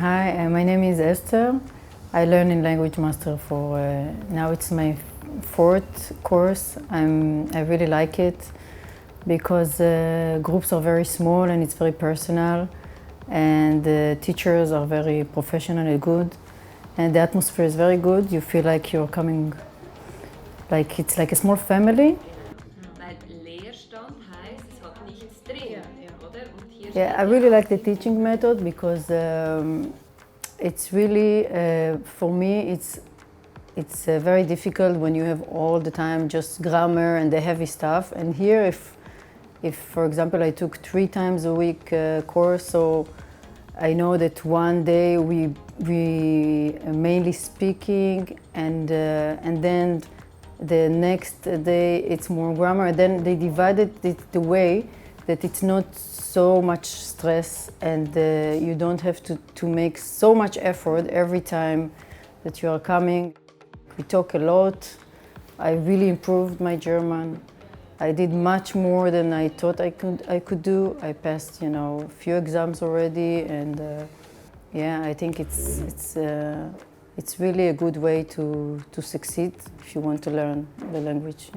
Hi, my name is Esther. I learn in LanguageMaster for now it's my fourth course. I really like it because groups are very small and it's very personal, and the teachers are very professional and good, and the atmosphere is very good. You feel like you're coming, like it's like a small family. Weil Leerstand heißt, es hat nichts drin, oder? Und hier Yeah, I steht really ja like the teaching method because it's really, for me, it's very difficult when you have all the time just grammar and the heavy stuff. And here, if for example, I took 3 times a week course, so I know that one day we mainly speaking, and then the next day it's more grammar. And then they divided it the way that it's not so much stress, and you don't have to make so much effort every time that you are coming. We talk a lot. I really improved my German. I did much more than I thought I could do. I passed, a few exams already, and yeah, I think it's really a good way to succeed if you want to learn the language.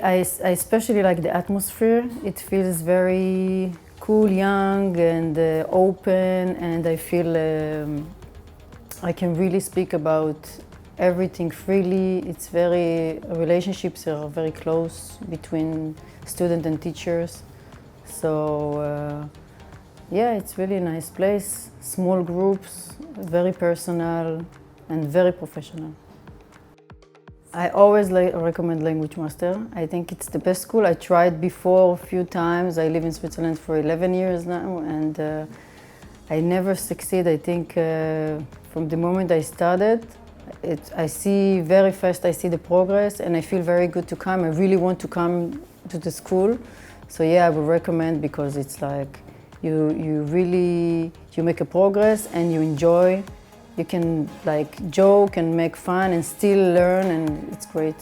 I especially like the atmosphere. It feels very cool, young, and open, and I feel I can really speak about everything freely. It's relationships are very close between student and teachers. So yeah, it's really a nice place. Small groups, very personal, and very professional. I always recommend LanguageMaster. I think it's the best school. I tried before a few times. I live in Switzerland for 11 years now, and I never succeed. I think from the moment I started, I see very fast, I see the progress, and I feel very good to come. I really want to come to the school. So yeah, I would recommend, because it's like you make a progress and you enjoy. You can like joke and make fun and still learn, and it's great.